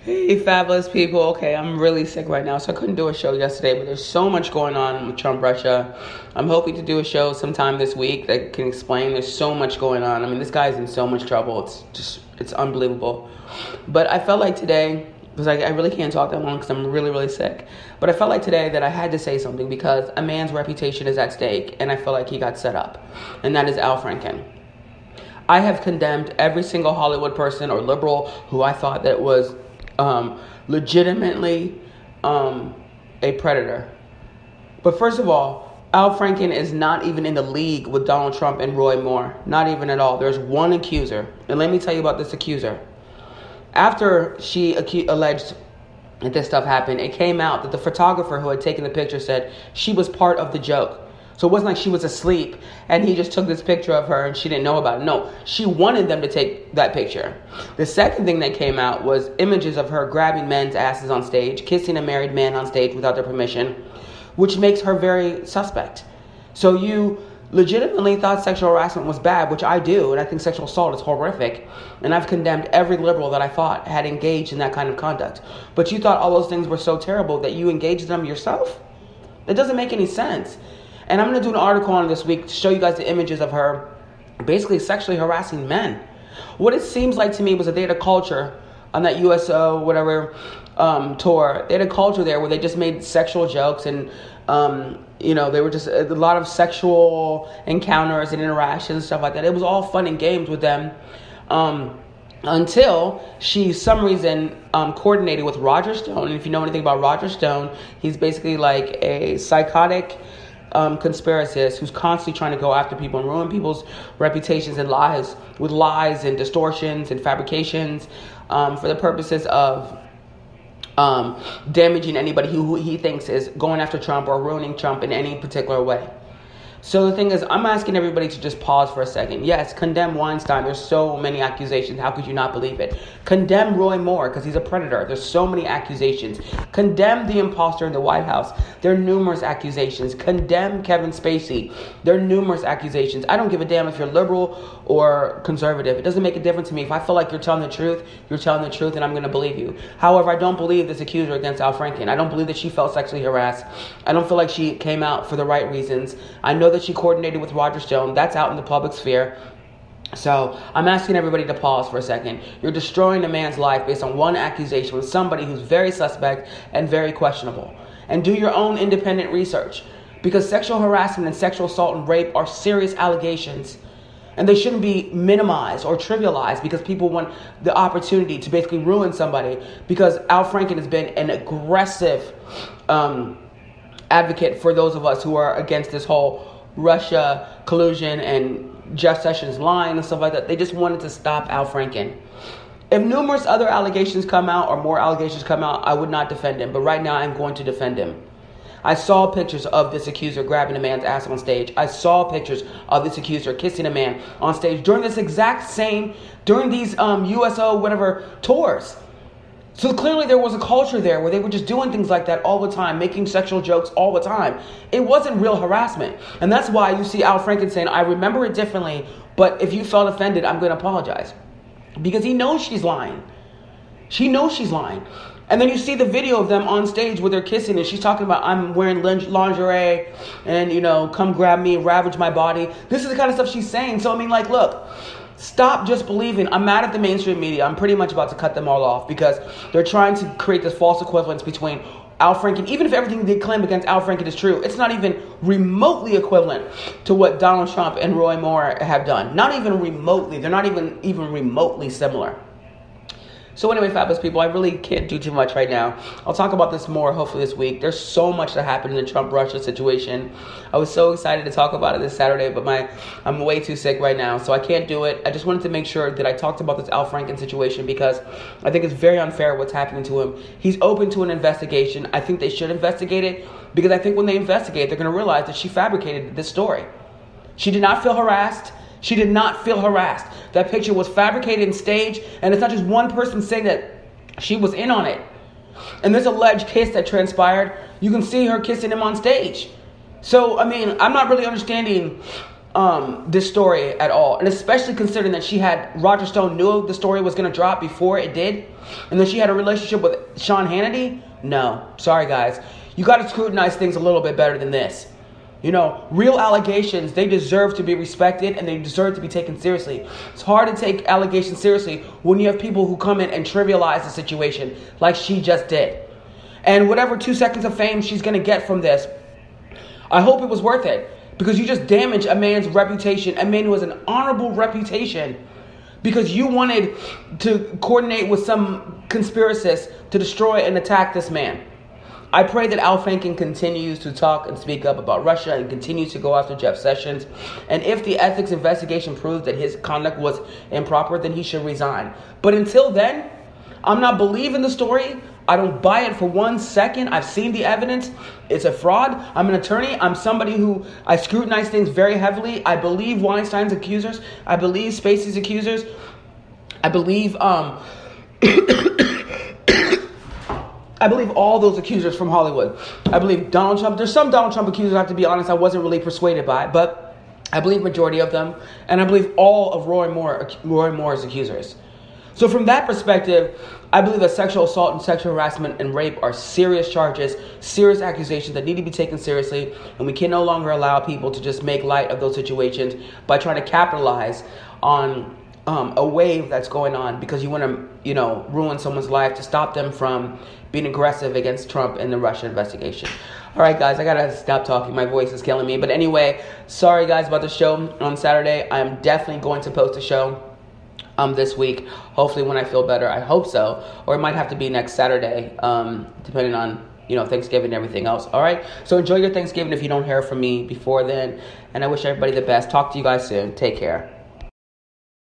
Hey, fabulous people. Okay, I'm really sick right now, so I couldn't do a show yesterday, but there's so much going on with Trump, Russia. I'm hoping to do a show sometime this week that can explain. There's so much going on. I mean, this guy's in so much trouble. It's unbelievable. But I felt like today, because I really can't talk that long because I'm really, really sick. But I felt like today that I had to say something because a man's reputation is at stake, and I feel like he got set up. And that is Al-Franken. I have condemned every single Hollywood person or liberal who I thought that was legitimately a predator. But first of all, Al-Franken is not even in the league with Donald Trump and Roy Moore. Not even at all. There's one accuser. And let me tell you about this accuser. After she alleged that this stuff happened, it came out that the photographer who had taken the picture said she was part of the joke. So it wasn't like she was asleep and he just took this picture of her and she didn't know about it. No, she wanted them to take that picture. The second thing that came out was images of her grabbing men's asses on stage, kissing a married man on stage without their permission, which makes her very suspect. So you legitimately thought sexual harassment was bad, which I do, and I think sexual assault is horrific. And I've condemned every liberal that I thought had engaged in that kind of conduct. But you thought all those things were so terrible that you engaged them yourself? That doesn't make any sense. And I'm going to do an article on this week to show you guys the images of her basically sexually harassing men. What it seems like to me was that they had a culture on that USO, whatever, tour. They had a culture there where they just made sexual jokes and, they were just a lot of sexual encounters and interactions and stuff like that. It was all fun and games with them until she, some reason, coordinated with Roger Stone. And if you know anything about Roger Stone, he's basically like a psychotic conspiracist who's constantly trying to go after people and ruin people's reputations and lives with lies and distortions and fabrications for the purposes of damaging anybody who he thinks is going after Trump or ruining Trump in any particular way. So the thing is, I'm asking everybody to just pause for a second. Yes, condemn Weinstein. There's so many accusations. How could you not believe it? Condemn Roy Moore because he's a predator. There's so many accusations. Condemn the imposter in the White House. There are numerous accusations. Condemn Kevin-Spacey. There are numerous accusations. I don't give a damn if you're liberal or conservative. It doesn't make a difference to me. If I feel like you're telling the truth, you're telling the truth, and I'm going to believe you. However, I don't believe this accuser against Al-Franken. I don't believe that she felt sexually harassed. I don't feel like she came out for the right reasons. I know that she coordinated with Roger Stone. That's out in the public sphere. So I'm asking everybody to pause for a second. You're destroying a man's life based on one accusation with somebody who's very suspect and very questionable. And do your own independent research. Because sexual harassment and sexual assault and rape are serious allegations. And they shouldn't be minimized or trivialized because people want the opportunity to basically ruin somebody. Because Al-Franken has been an aggressive advocate for those of us who are against this whole Russia collusion and Jeff Sessions lying and stuff like that. They just wanted to stop Al-Franken. If numerous other allegations come out or more allegations come out, I would not defend him. But right now, I'm going to defend him. I saw pictures of this accuser grabbing a man's ass on stage. I saw pictures of this accuser kissing a man on stage during these USO whatever tours. So clearly there was a culture there where they were just doing things like that all the time, making sexual jokes all the time. It wasn't real harassment. And that's why you see Al-Franken saying, I remember it differently, but if you felt offended, I'm going to apologize. Because he knows she's lying. She knows she's lying. And then you see the video of them on stage where they're kissing and she's talking about, I'm wearing lingerie and, come grab me, ravage my body. This is the kind of stuff she's saying. So, look. Stop just believing. I'm mad at the mainstream media. I'm pretty much about to cut them all off because they're trying to create this false equivalence between Al-Franken. Even if everything they claim against Al-Franken is true, it's not even remotely equivalent to what Donald Trump and Roy Moore have done. Not even remotely. They're not even remotely similar. So anyway, fabulous people, I really can't do too much right now. I'll talk about this more hopefully this week. There's so much that happened in the Trump-Russia situation. I was so excited to talk about it this Saturday, but I'm way too sick right now, so I can't do it. I just wanted to make sure that I talked about this Al-Franken situation because I think it's very unfair what's happening to him. He's open to an investigation. I think they should investigate it because I think when they investigate, they're going to realize that she fabricated this story. She did not feel harassed. She did not feel harassed. That picture was fabricated and staged, and it's not just one person saying that she was in on it. And this alleged kiss that transpired, you can see her kissing him on stage. So, I'm not really understanding this story at all. And especially considering that Roger Stone knew the story was going to drop before it did. And then she had a relationship with Sean-Hannity. No. Sorry, guys. You got to scrutinize things a little bit better than this. You know, real allegations, they deserve to be respected and they deserve to be taken seriously. It's hard to take allegations seriously when you have people who come in and trivialize the situation like she just did. And whatever 2 seconds of fame she's going to get from this, I hope it was worth it. Because you just damaged a man's reputation, a man who has an honorable reputation, because you wanted to coordinate with some conspiracists to destroy and attack this man. I pray that al-Franken continues to talk and speak up about Russia and continues to go after Jeff Sessions. And if the ethics investigation proves that his conduct was improper, then he should resign. But until then, I'm not believing the story. I don't buy it for 1 second. I've seen the evidence. It's a fraud. I'm an attorney. I'm somebody who I scrutinize things very heavily. I believe Weinstein's accusers. I believe Spacey's accusers. I believe I believe all those accusers from Hollywood. I believe Donald Trump. There's some Donald Trump accusers, I have to be honest, I wasn't really persuaded by, but I believe majority of them, and I believe all of Roy Moore's accusers. So from that perspective, I believe that sexual assault and sexual harassment and rape are serious charges, serious accusations that need to be taken seriously, and we can no longer allow people to just make light of those situations by trying to capitalize on a wave that's going on because you want to, ruin someone's life to stop them from being aggressive against Trump in the Russia investigation. All right, guys, I got to stop talking. My voice is killing me. But anyway, sorry, guys, about the show on Saturday. I'm definitely going to post a show this week, hopefully when I feel better. I hope so, or it might have to be next Saturday, depending on Thanksgiving and everything else. All right, so enjoy your Thanksgiving if you don't hear from me before then, and I wish everybody the best. Talk to you guys soon. Take care.